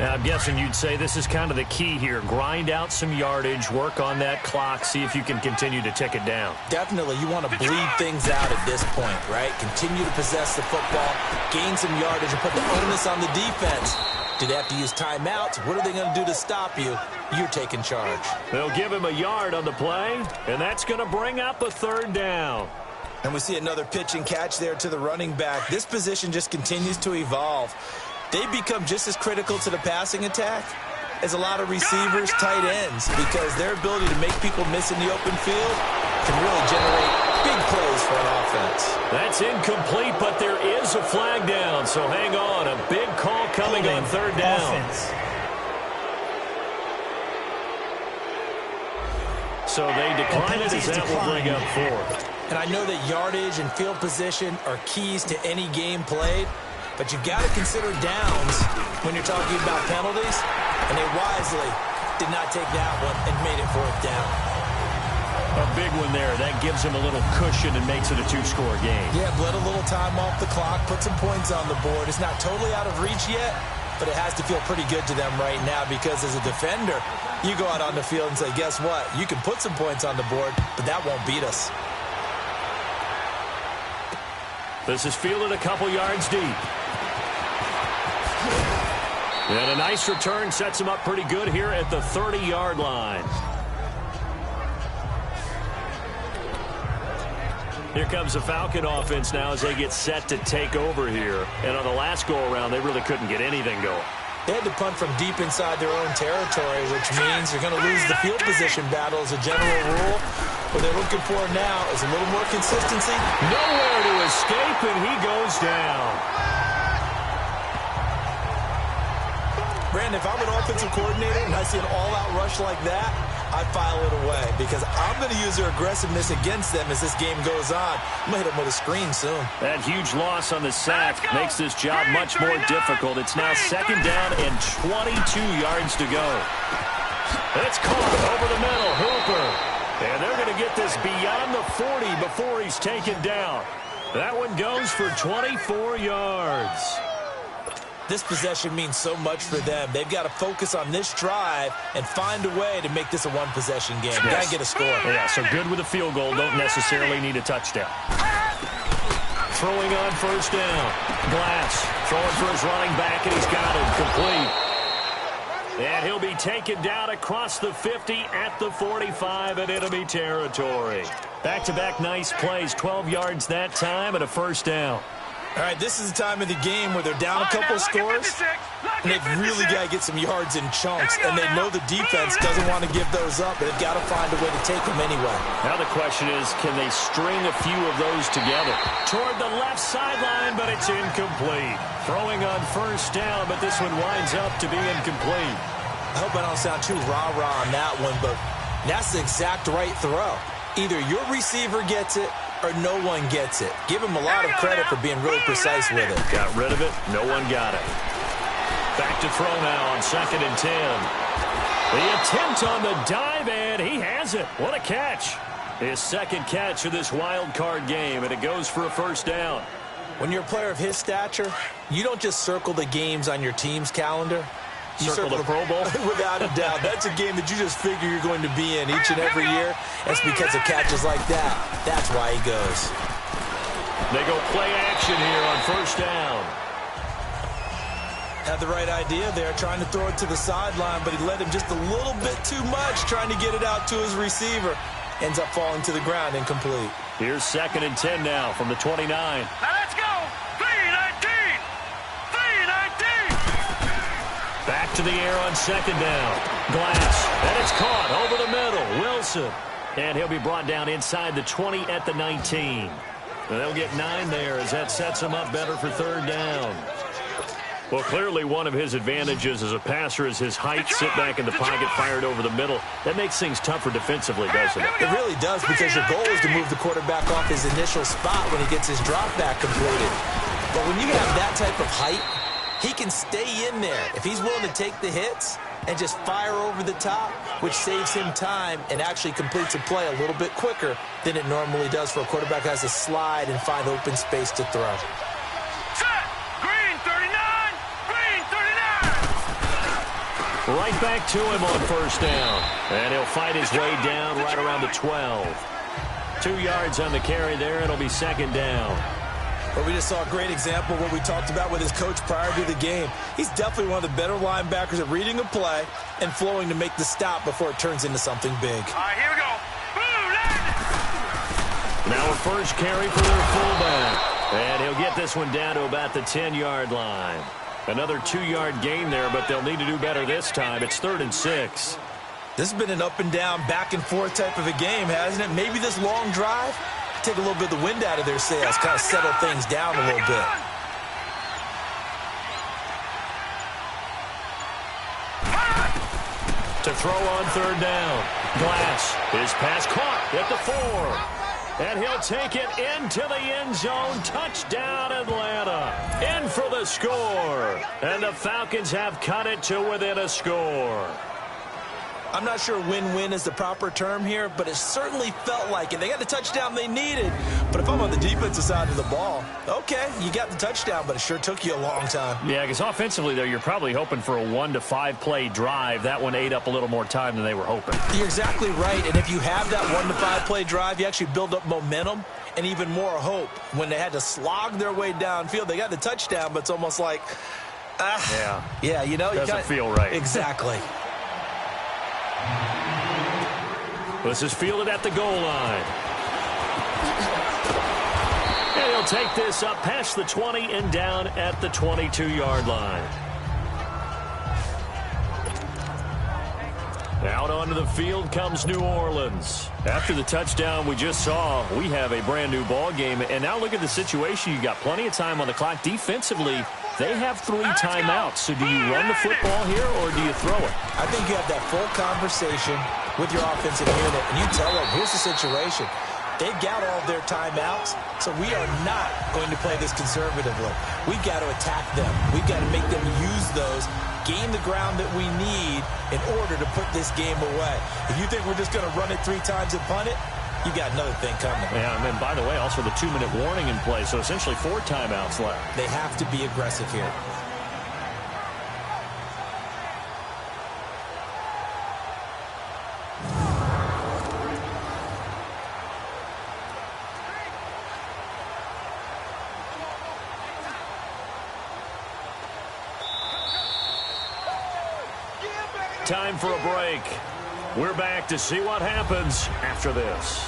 Now, I'm guessing you'd say this is kind of the key here. Grind out some yardage, work on that clock, see if you can continue to tick it down. Definitely. You want to bleed things out at this point, right? Continue to possess the football, gain some yardage, and put the onus on the defense. Do they have to use timeouts? What are they going to do to stop you? You're taking charge. They'll give him a yard on the play, and that's going to bring up a third down. And we see another pitch and catch there to the running back. This position just continues to evolve. They become just as critical to the passing attack as a lot of receivers, tight ends, because their ability to make people miss in the open field can really generate big plays for an offense. That's incomplete, but there is a flag down, so hang on. A big call coming on third down. Offense. So they decline it as that will bring up fourth. And I know that yardage and field position are keys to any game played, but you've got to consider downs when you're talking about penalties, and they wisely did not take that one and made it fourth down. A big one there. That gives him a little cushion and makes it a two-score game. Yeah, bled a little time off the clock, put some points on the board. It's not totally out of reach yet, but it has to feel pretty good to them right now because as a defender, you go out on the field and say, guess what? You can put some points on the board, but that won't beat us. This is fielded a couple yards deep. And a nice return sets him up pretty good here at the 30-yard line. Here comes the Falcon offense now as they get set to take over here. And on the last go-around, they really couldn't get anything going. They had to punt from deep inside their own territory, which means you're going to lose the field position battle as a general rule. What they're looking for now is a little more consistency. Nowhere to escape, and he goes down. Brandon, if I'm an offensive coordinator and I see an all-out rush like that, I file it away because I'm going to use their aggressiveness against them as this game goes on. I'm going to hit them with a screen soon. That huge loss on the sack makes this job much more difficult. It's now second down and 22 yards to go. It's caught over the middle. Hooper. And they're going to get this beyond the 40 before he's taken down. That one goes for 24 yards. This possession means so much for them. They've got to focus on this drive and find a way to make this a one-possession game. Yes. Got to get a score. Yeah, so good with a field goal. Don't necessarily need a touchdown. Throwing on first down. Glass throwing for his running back, and he's got it complete. And he'll be taken down across the 50 at the 45 in enemy territory. Back-to-back nice plays, 12 yards that time and a first down. All right, this is the time of the game where they're down a couple of scores, and they've really got to get some yards in chunks, and they know the defense doesn't want to give those up, but they've got to find a way to take them anyway. Now the question is, can they string a few of those together? Toward the left sideline, but it's incomplete. Throwing on first down, but this one winds up to be incomplete. I hope I don't sound too rah-rah on that one, but that's the exact right throw. Either your receiver gets it, or no one gets it. Give him a lot of credit for being really precise with it. Got rid of it. No one got it. Back to throw now on 2nd and 10. The attempt on the dive, and he has it. What a catch. His second catch of this wild card game, and it goes for a first down. When you're a player of his stature, you don't just circle the games on your team's calendar. You circle the Pro Bowl? Without a doubt. That's a game that you just figure you're going to be in each and every year. It's because of catches like that. That's why he goes. They go play action here on first down. Had the right idea there, trying to throw it to the sideline, but he let him just a little bit too much, trying to get it out to his receiver. Ends up falling to the ground, incomplete. Here's 2nd and 10 now from the 29. Now let's go. 3-19. 3-19. Back to the air on 2nd down. Glass, and it's caught over the middle. Wilson, and he'll be brought down inside the 20 at the 19. And they'll get 9 there as that sets him up better for 3rd down. Well, clearly one of his advantages as a passer is his height. Sit back in the pocket, fired over the middle. That makes things tougher defensively, doesn't it? It really does, because your goal is to move the quarterback off his initial spot when he gets his drop back completed. But when you have that type of height, he can stay in there if he's willing to take the hits and just fire over the top, which saves him time and actually completes a play a little bit quicker than it normally does for a quarterback who has to slide and find open space to throw. Set. Green 39. Green 39. Right back to him on first down. And he'll fight his way down right around the 12. 2 yards on the carry there. It'll be 2nd down. But we just saw a great example of what we talked about with his coach prior to the game. He's definitely one of the better linebackers at reading a play and flowing to make the stop before it turns into something big. All right, here we go. Boom, Now a first carry for their fullback. And he'll get this one down to about the 10-yard line. Another 2-yard gain there, but they'll need to do better this time. It's 3rd and 6. This has been an up-and-down, back-and-forth type of a game, hasn't it? Maybe this long drive, take a little bit of the wind out of their sails, kind of settle things down a little bit. To throw on 3rd down. Glass. His pass caught at the 4. And he'll take it into the end zone. Touchdown, Atlanta. In for the score. And the Falcons have cut it to within a score. I'm not sure win-win is the proper term here, but it certainly felt like it. They got the touchdown they needed. But if I'm on the defensive side of the ball, okay, you got the touchdown, but it sure took you a long time. Yeah, because offensively, though, you're probably hoping for a 1 to 5 play drive. That one ate up a little more time than they were hoping. You're exactly right, and if you have that 1 to 5 play drive, you actually build up momentum and even more hope. When they had to slog their way downfield, they got the touchdown, but it's almost like, yeah, you know, doesn't feel right. Exactly. This is fielded at the goal line. And he'll take this up past the 20 and down at the 22-yard line. Out onto the field comes New Orleans. After the touchdown we just saw, we have a brand-new ball game. And now look at the situation. You got plenty of time on the clock. Defensively, they have 3 timeouts. So do you run the football here or do you throw it? I think you have that full conversation with your offensive unit, and you tell them, here's the situation. They've got all of their timeouts, so we are not going to play this conservatively. We've got to attack them. We've got to make them use those, gain the ground that we need in order to put this game away. If you think we're just going to run it 3 times and punt it, you got another thing coming. Yeah, and then, by the way, also the 2-minute warning in play, so essentially 4 timeouts left. They have to be aggressive here. Time for a break. We're back to see what happens after this.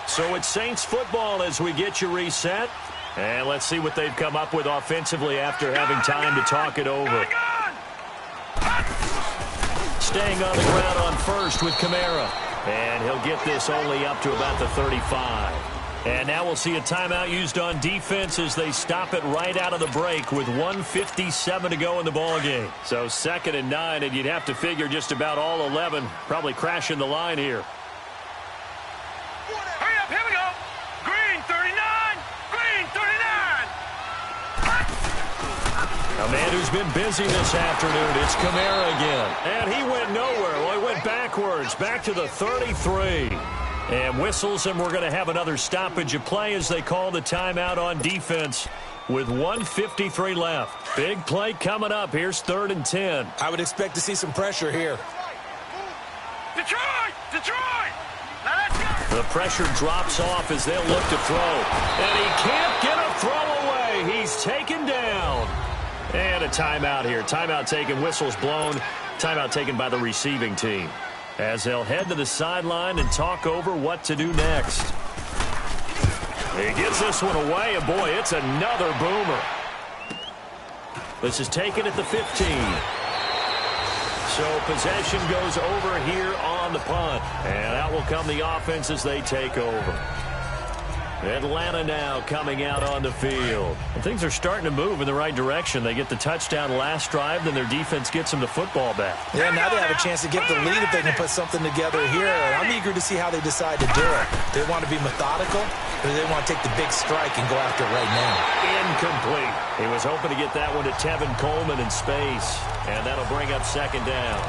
So it's Saints football as we get you reset. And let's see what they've come up with offensively after having time to talk it over. Staying on the ground on first with Kamara. And he'll get this only up to about the 35. And now we'll see a timeout used on defense as they stop it right out of the break with 1:57 to go in the ballgame. So 2nd and 9, and you'd have to figure just about all 11 probably crashing the line here. Hurry up, here we go. Green 39, green 39. A man who's been busy this afternoon, it's Kamara again. And he went nowhere. Well, he went backwards, back to the 33. And whistles, and we're going to have another stoppage of play as they call the timeout on defense with 1:53 left. Big play coming up. Here's 3rd and 10. I would expect to see some pressure here. Detroit, Detroit. Now let's go. The pressure drops off as they'll look to throw. And he can't get a throw away. He's taken down. And a timeout here. Timeout taken, whistles blown. Timeout taken by the receiving team, as they'll head to the sideline and talk over what to do next. He gets this one away, and boy, it's another boomer. This is taken at the 15. So possession goes over here on the punt. And out will come the offense as they take over. Atlanta now coming out on the field. And things are starting to move in the right direction. They get the touchdown last drive, then their defense gets them the football back. Yeah, now they have a chance to get the lead if they can put something together here. I'm eager to see how they decide to do it. They want to be methodical, or they want to take the big strike and go after it right now? Incomplete. He was hoping to get that one to Tevin Coleman in space, and that'll bring up 2nd down.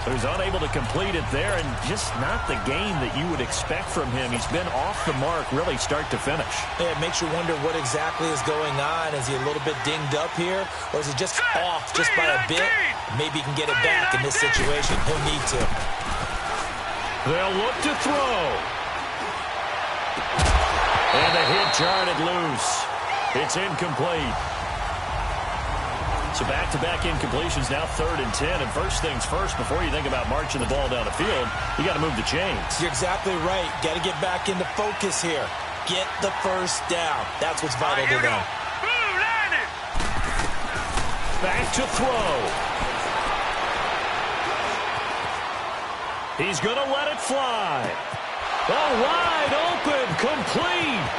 So he's unable to complete it there, and just not the game that you would expect from him. He's been off the mark really start to finish. Yeah, it makes you wonder what exactly is going on. Is he a little bit dinged up here, or is he just off just by a bit? Maybe he can get it back in this situation. He'll need to. They'll look to throw. And the hit jarred it loose. It's incomplete. So back-to-back incompletions, now 3rd and 10. And first things first, before you think about marching the ball down the field, you got to move the chains. You're exactly right. Got to get back into focus here. Get the first down. That's what's vital to them. Back to throw. He's going to let it fly. Oh, wide open, complete.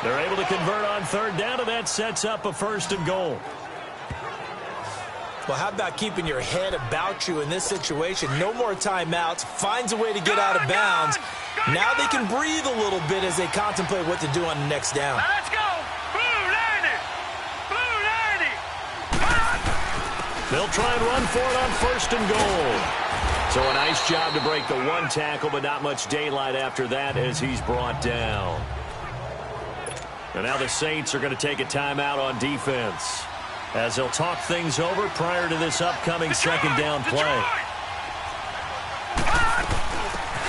They're able to convert on 3rd down, and that sets up a 1st and goal. Well, how about keeping your head about you in this situation? No more timeouts. Finds a way to get out of bounds. Now they can breathe a little bit as they contemplate what to do on the next down. Now let's go. Blue 90. Blue 90. They'll try and run for it on 1st and goal. So a nice job to break the one tackle, but not much daylight after that as he's brought down. And now the Saints are going to take a timeout on defense as they'll talk things over prior to this upcoming 2nd down play.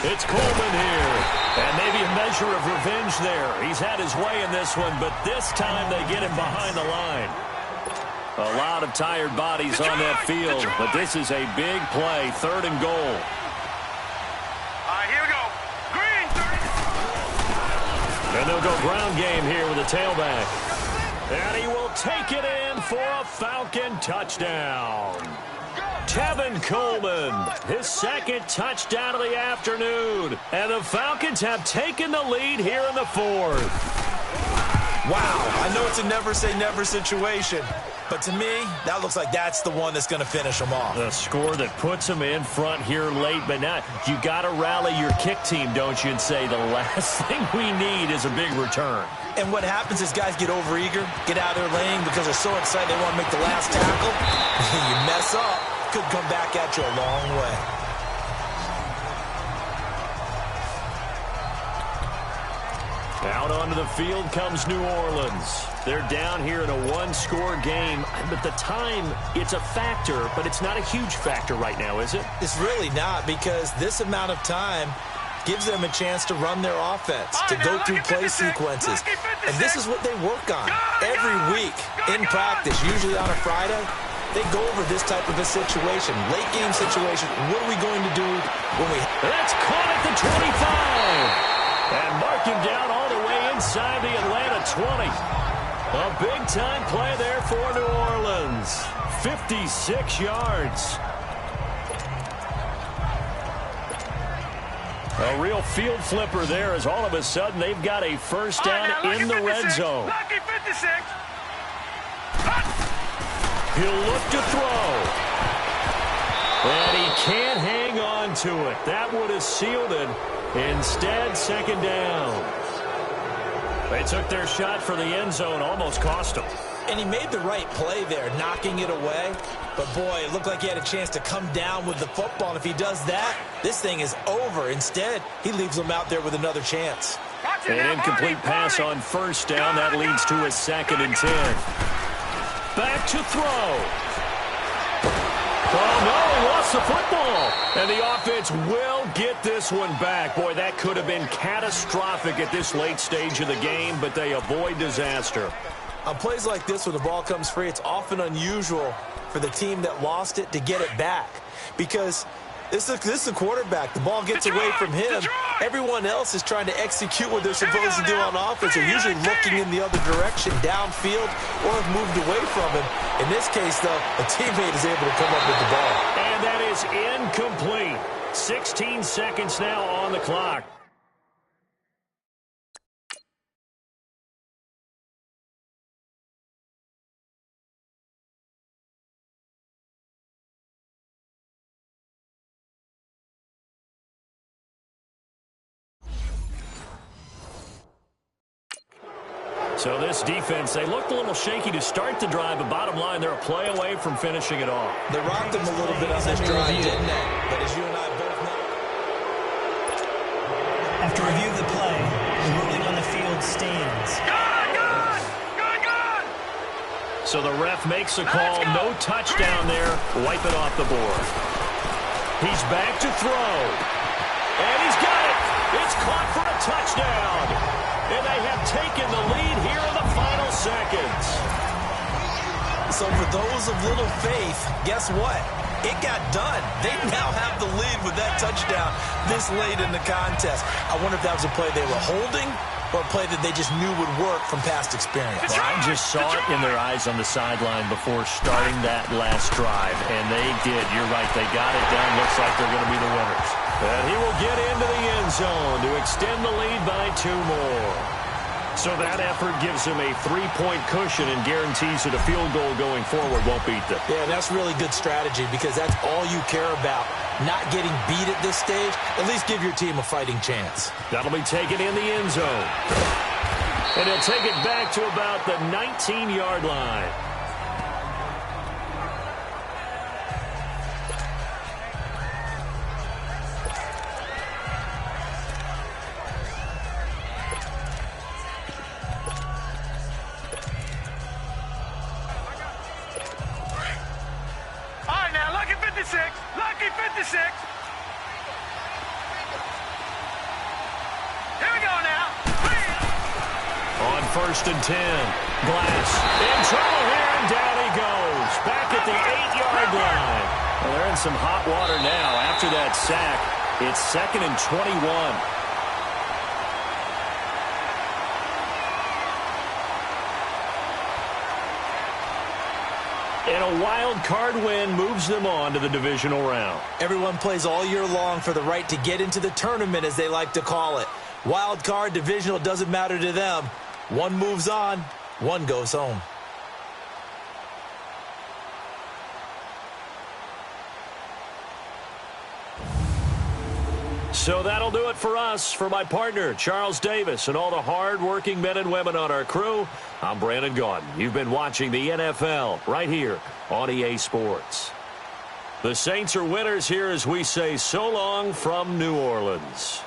It's Coleman here. And maybe a measure of revenge there. He's had his way in this one, but this time they get him behind the line. A lot of tired bodies on that field, but this is a big play, 3rd and goal. And they'll go ground game here with a tailback. And he will take it in for a Falcon touchdown. Tevin Coleman, his 2nd touchdown of the afternoon. And the Falcons have taken the lead here in the 4th. Wow, I know it's a never-say-never situation, but to me, that looks like that's the one that's going to finish them off. The score that puts them in front here late, but not. You got to rally your kick team, don't you, and say the last thing we need is a big return. And what happens is guys get overeager, get out of their lane because they're so excited they want to make the last tackle. You mess up, could come back at you a long way. Out onto the field comes New Orleans. They're down here in a one-score game. But the time, it's a factor, but it's not a huge factor right now, is it? It's really not, because this amount of time, gives them a chance to run their offense, to go through play sequences. And this is what they work on every week in practice, usually on a Friday. They go over this type of a situation, late game situation. What are we going to do when we... That's caught at the 25. And mark him down all the way inside the Atlanta 20. A big-time play there for New Orleans. 56 yards. A real field flipper there as all of a sudden they've got a first down in the red zone. Lucky 56. He'll look to throw. And he can't hang on to it. That would have sealed it. Instead, second down. They took their shot for the end zone, almost cost him. And he made the right play there, knocking it away. But, boy, it looked like he had a chance to come down with the football. And if he does that, this thing is over. Instead, he leaves him out there with another chance. An incomplete pass on first down. That leads to a 2nd and 10. Back to throw. Oh, no, he lost the football. And the offense will get this one back. Boy, that could have been catastrophic at this late stage of the game, but they avoid disaster. On plays like this, when the ball comes free, it's often unusual for the team that lost it to get it back. Because this is the quarterback. The ball gets away from him. Everyone else is trying to execute what they're supposed to do on offense. They're usually looking in the other direction, downfield, or have moved away from him. In this case, though, a teammate is able to come up with the ball. And that is incomplete. 16 seconds now on the clock. So this defense, they looked a little shaky to start the drive, but bottom line, they're a play away from finishing it off. They rocked them a little bit on this drive, didn't they? But as you and I both know... After review of the play, the ruling on the field stands. Good. So the ref makes a call. No touchdown there. Wipe it off the board. He's back to throw. And he's got it. It's caught for a touchdown. And they have taken the lead here in the final seconds. So for those of little faith, guess what? It got done. They now have the lead with that touchdown this late in the contest. I wonder if that was a play they were holding or a play that they just knew would work from past experience. Well, I just saw it in their eyes on the sideline before starting that last drive, and they did. You're right. They got it done. Looks like they're going to be the winners. And he will get into the end zone to extend the lead by 2 more. So that effort gives him a 3-point cushion and guarantees that a field goal going forward won't beat them. Yeah, that's really good strategy because that's all you care about. Not getting beat at this stage, at least give your team a fighting chance. That'll be taken in the end zone. And he'll take it back to about the 19-yard line. Lucky 56. Here we go now. On 1st and 10. Glass in trouble here, and down he goes. Back at the 8-yard line. Well, they're in some hot water now. After that sack, it's 2nd and 21. And a wild card win moves them on to the divisional round. Everyone plays all year long for the right to get into the tournament, as they like to call it. Wild card, divisional, doesn't matter to them. One moves on, one goes home. So that'll do it for us. For my partner, Charles Davis, and all the hard-working men and women on our crew, I'm Brandon Gaudin. You've been watching the NFL right here on EA Sports. The Saints are winners here as we say so long from New Orleans.